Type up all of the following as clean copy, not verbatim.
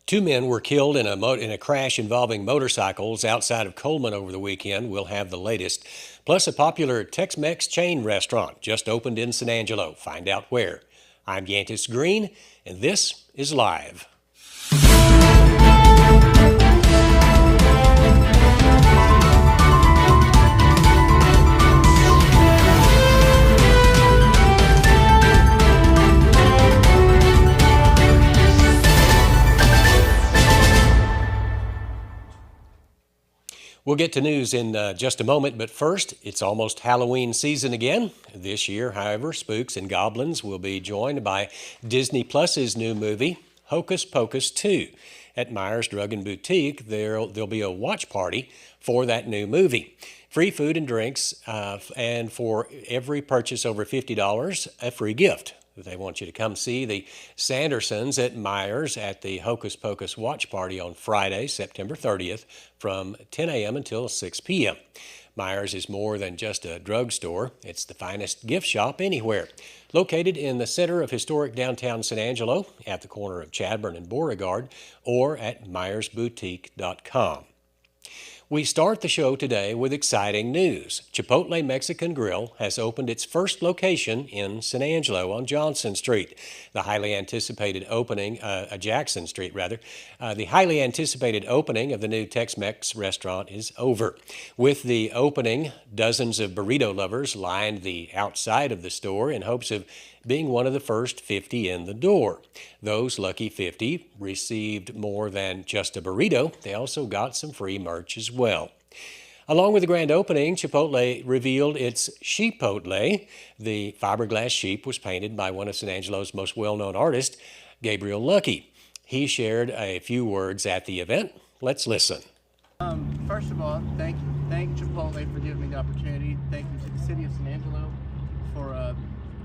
Two men were killed in a crash involving motorcycles outside of Coleman over the weekend. We'll have the latest. Plus, a popular Tex-Mex chain restaurant just opened in San Angelo. Find out where. I'm Yantis Green, and this is Live. We'll get to news in just a moment, but first, it's almost Halloween season again. This year, however, spooks and goblins will be joined by Disney Plus's new movie, Hocus Pocus 2. At Myers Drug and Boutique, there'll be a watch party for that new movie. Free food and drinks, and for every purchase over $50, a free gift. They want you to come see the Sandersons at Myers at the Hocus Pocus Watch Party on Friday, September 30th from 10 a.m. until 6 p.m. Myers is more than just a drugstore. It's the finest gift shop anywhere. Located in the center of historic downtown San Angelo at the corner of Chadbourn and Beauregard or at myersboutique.com. We start the show today with exciting news. Chipotle Mexican Grill has opened its first location in San Angelo on Johnson Street. The highly anticipated opening, Jackson Street rather, the highly anticipated opening of the new Tex-Mex restaurant is over. With the opening, dozens of burrito lovers lined the outside of the store in hopes of being one of the first 50 in the door. Those lucky 50 received more than just a burrito. They also got some free merch as well. Along with the grand opening, Chipotle revealed its Sheepotle. The fiberglass sheep was painted by one of San Angelo's most well-known artists, Gabriel Lucky. He shared a few words at the event. Let's listen. First of all, thank Chipotle for giving me the opportunity. Thank you to the city of San Angelo for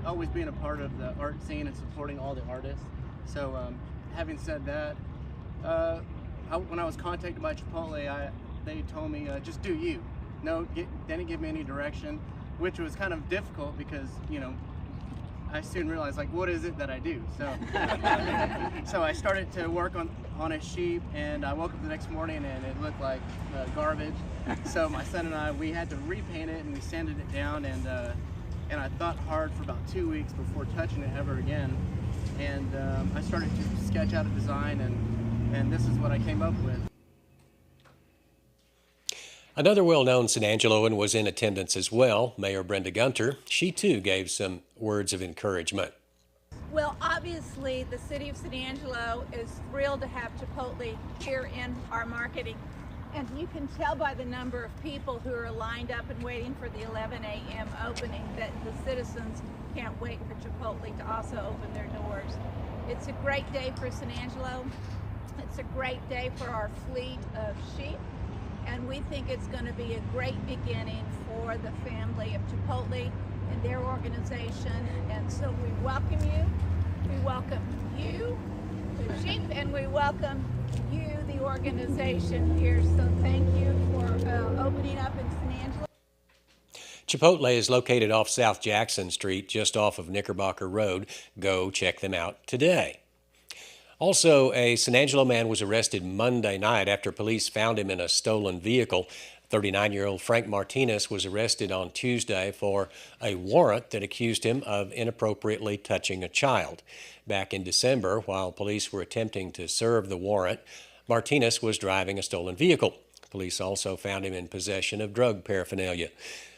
always being a part of the art scene and supporting all the artists. So having said that, when I was contacted by Chipotle, they told me just do you. They didn't give me any direction, which was kind of difficult because, you know, I soon realized, like, what is it that I do? So so I started to work on a sheep, and I woke up the next morning and it looked like garbage. So my son and I, we had to repaint it and we sanded it down, and I thought hard for about 2 weeks before touching it ever again. And I started to sketch out a design, and this is what I came up with. Another well-known San Angeloan was in attendance as well, Mayor Brenda Gunter. She too gave some words of encouragement. Well, obviously the city of San Angelo is thrilled to have Chipotle here in our marketing. And you can tell by the number of people who are lined up and waiting for the 11 a.m. opening that the citizens can't wait for Chipotle to also open their doors. It's a great day for San Angelo. It's a great day for our fleet of sheep. And we think it's going to be a great beginning for the family of Chipotle and their organization. And so we welcome you. We welcome you, the sheep, and we welcome you, the organization here. So thank you for opening up in San Angelo. Chipotle is located off South Jackson Street, just off of Knickerbocker Road. Go check them out today. Also, a San Angelo man was arrested Monday night after police found him in a stolen vehicle. 39-year-old Frank Martinez was arrested on Tuesday for a warrant that accused him of inappropriately touching a child. Back in December, while police were attempting to serve the warrant, Martinez was driving a stolen vehicle. Police also found him in possession of drug paraphernalia.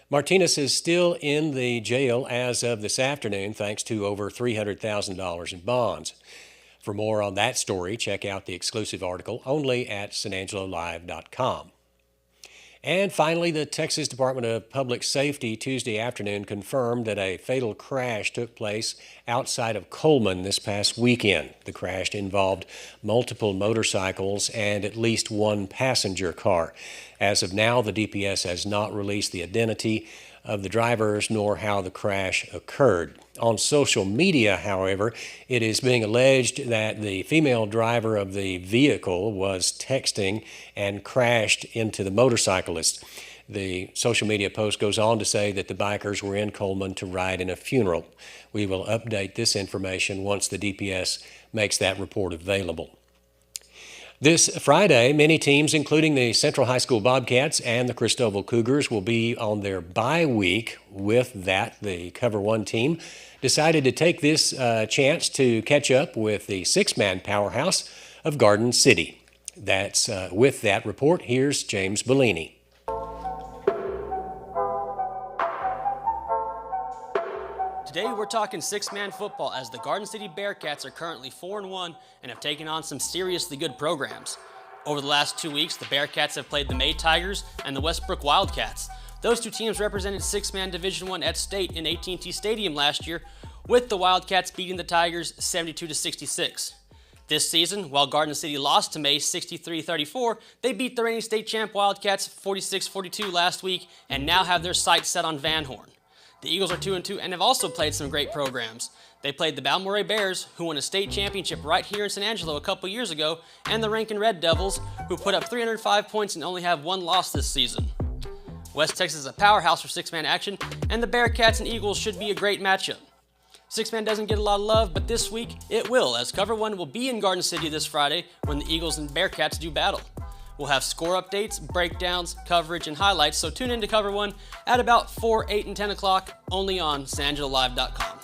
Martinez is still in the jail as of this afternoon, thanks to over $300,000 in bonds. For more on that story, check out the exclusive article only at sanangelolive.com. And finally, the Texas Department of Public Safety Tuesday afternoon confirmed that a fatal crash took place outside of Coleman this past weekend. The crash involved multiple motorcycles and at least one passenger car. As of now, the DPS has not released the identity of the drivers nor how the crash occurred. On social media, however, it is being alleged that the female driver of the vehicle was texting and crashed into the motorcyclist. The social media post goes on to say that the bikers were in Coleman to ride in a funeral. We will update this information once the DPS makes that report available. This Friday, many teams, including the Central High School Bobcats and the Cristobal Cougars, will be on their bye week. With that, the Cover One team decided to take this chance to catch up with the six-man powerhouse of Garden City. That's with that report, here's James Bellini. Today we're talking six-man football as the Garden City Bearcats are currently 4-1 and have taken on some seriously good programs. Over the last 2 weeks, the Bearcats have played the May Tigers and the Westbrook Wildcats. Those two teams represented six-man Division I at state in AT&T Stadium last year, with the Wildcats beating the Tigers 72-66. This season, while Garden City lost to May 63-34, they beat the reigning state champ Wildcats 46-42 last week and now have their sights set on Van Horn. The Eagles are 2-2 and have also played some great programs. They played the Balmorhea Bears, who won a state championship right here in San Angelo a couple years ago, and the Rankin Red Devils, who put up 305 points and only have one loss this season. West Texas is a powerhouse for six-man action, and the Bearcats and Eagles should be a great matchup. Six-man doesn't get a lot of love, but this week it will, as Cover One will be in Garden City this Friday when the Eagles and Bearcats do battle. We'll have score updates, breakdowns, coverage, and highlights, so tune in to Cover One at about 4, 8, and 10 o'clock, only on sanangelolive.com.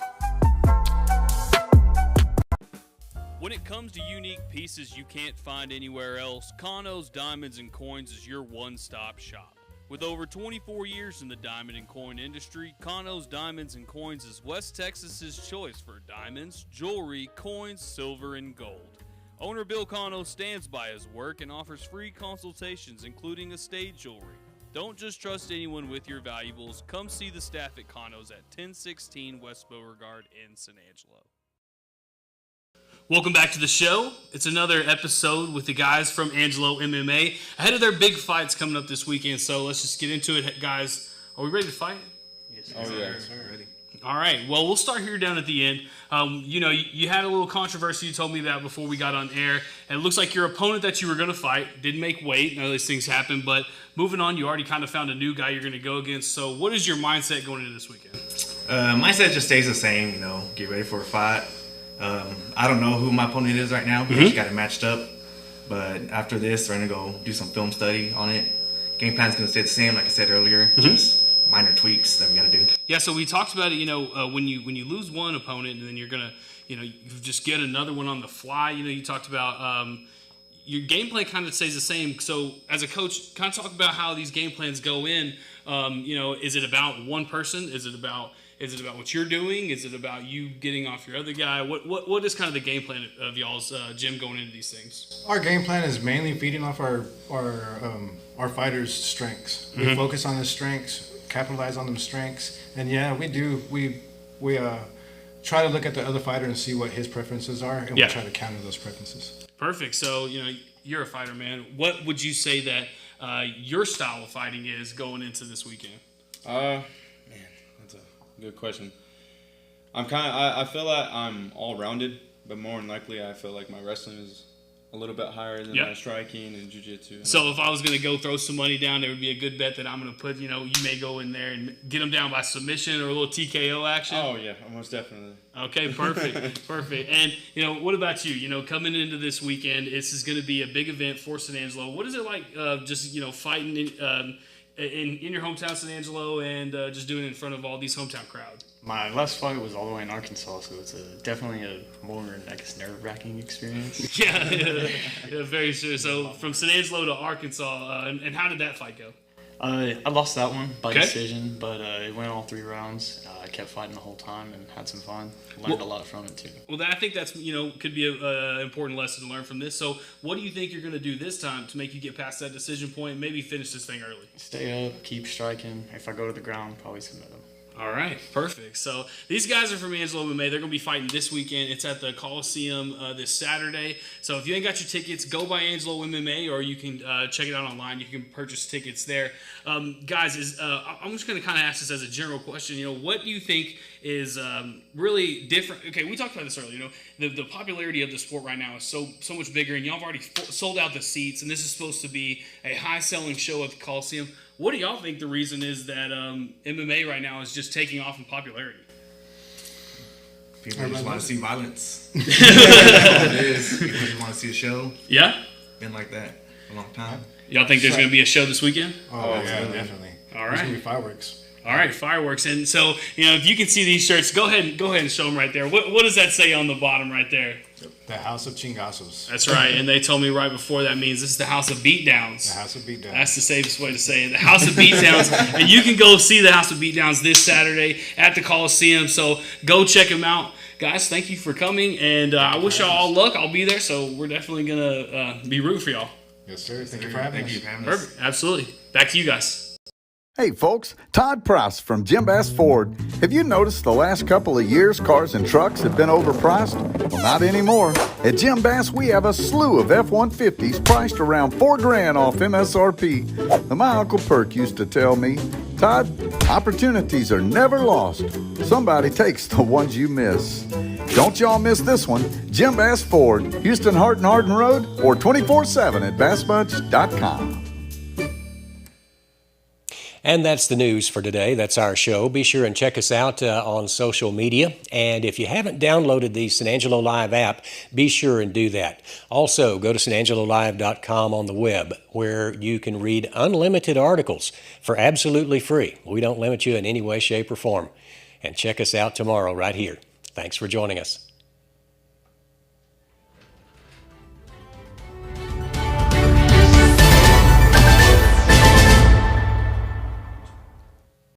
When it comes to unique pieces you can't find anywhere else, Condos Diamonds and Coins is your one-stop shop. With over 24 years in the diamond and coin industry, Condos Diamonds and Coins is West Texas's choice for diamonds, jewelry, coins, silver, and gold. Owner Bill Cano stands by his work and offers free consultations, including estate jewelry. Don't just trust anyone with your valuables. Come see the staff at Cano's at 1016 West Beauregard in San Angelo. Welcome back to the show. It's another episode with the guys from Angelo MMA ahead of their big fights coming up this weekend. So let's just get into it, guys. Are we ready to fight? Yes, sir. Oh, yeah, sir. Ready. All right. Well, we'll start here down at the end. You had a little controversy you told me about before we got on air. And it looks like your opponent that you were going to fight didn't make weight. None of these things happen. But moving on, you already kind of found a new guy you're going to go against. So what is your mindset going into this weekend? Mindset just stays the same. Get ready for a fight. I don't know who my opponent is right now. We just got it matched up. But after this, we're going to go do some film study on it. Game plan's going to stay the same, like I said earlier. Just minor tweaks that we got to do. Yeah, so we talked about it, when you lose one opponent and then you're going to, you just get another one on the fly. You talked about your game plan kind of stays the same. So as a coach, kind of talk about how these game plans go in. Is it about one person? Is it about what you're doing? Is it about you getting off your other guy? What is kind of the game plan of y'all's gym going into these things? Our game plan is mainly feeding off our fighters' strengths. We focus on the strengths, capitalize on them strengths, and yeah, we do. We try to look at the other fighter and see what his preferences are, and we try to counter those preferences. Perfect. So you're a fighter, man. What would you say that your style of fighting is going into this weekend? That's a good question. I feel like I'm all rounded, but more than likely I feel like my wrestling is a little bit higher than my striking and jiu-jitsu. So if I was going to go throw some money down, there would be a good bet that I'm going to put, you may go in there and get them down by submission or a little TKO action. Oh, yeah, most definitely. Okay, perfect, perfect. And, what about you? Coming into this weekend, this is going to be a big event for San Angelo. What is it like just, fighting in your hometown, San Angelo, and just doing it in front of all these hometown crowds? My last fight was all the way in Arkansas, so it's definitely a more, nerve-wracking experience. Yeah, very sure. So from San Angelo to Arkansas, and how did that fight go? I lost that one by decision, but it went all 3 rounds. I kept fighting the whole time and had some fun. Learned a lot from it, too. Well, I think that's, could be an important lesson to learn from this. So what do you think you're going to do this time to make you get past that decision point and maybe finish this thing early? Stay up, keep striking. If I go to the ground, probably submit them. All right, perfect. So these guys are from Angelo MMA. They're going to be fighting this weekend. It's at the Coliseum this Saturday. So if you ain't got your tickets, go by Angelo MMA, or you can check it out online. You can purchase tickets there. Guys, I'm just going to kind of ask this as a general question. What do you think is really different? Okay, we talked about this earlier. The popularity of the sport right now is so much bigger, and y'all have already sold out the seats, and this is supposed to be a high-selling show at the Coliseum. What do y'all think the reason is that MMA right now is just taking off in popularity? People just want to see violence. That's all it is. People just want to see a show. Yeah? been like that a long time. Y'all think there's going to be a show this weekend? Oh, yeah, definitely. All There's right. gonna be fireworks. All right, fireworks. And so, if you can see these shirts, go ahead and show them right there. What does that say on the bottom right there? The House of Chingazos. That's right. And they told me right before that means this is the House of Beatdowns. The House of Beatdowns. That's the safest way to say it. The House of Beatdowns. And you can go see the House of Beatdowns this Saturday at the Coliseum. So go check them out. Guys, thank you for coming. And I wish y'all all luck. I'll be there. So we're definitely going to be rooting for y'all. Yes, sir. Thank you for having us. Thank you for having us. Perfect. Absolutely. Back to you guys. Hey folks, Todd Price from Jim Bass Ford. Have you noticed the last couple of years cars and trucks have been overpriced? Well, not anymore. At Jim Bass, we have a slew of F-150s priced around $4,000 off MSRP. Now, my Uncle Perk used to tell me, Todd, opportunities are never lost. Somebody takes the ones you miss. Don't y'all miss this one. Jim Bass Ford, Houston Hart Road, or 24/7 at bassbunch.com. And that's the news for today. That's our show. Be sure and check us out on social media. And if you haven't downloaded the San Angelo Live app, be sure and do that. Also, go to sanangelolive.com on the web, where you can read unlimited articles for absolutely free. We don't limit you in any way, shape, or form. And check us out tomorrow right here. Thanks for joining us.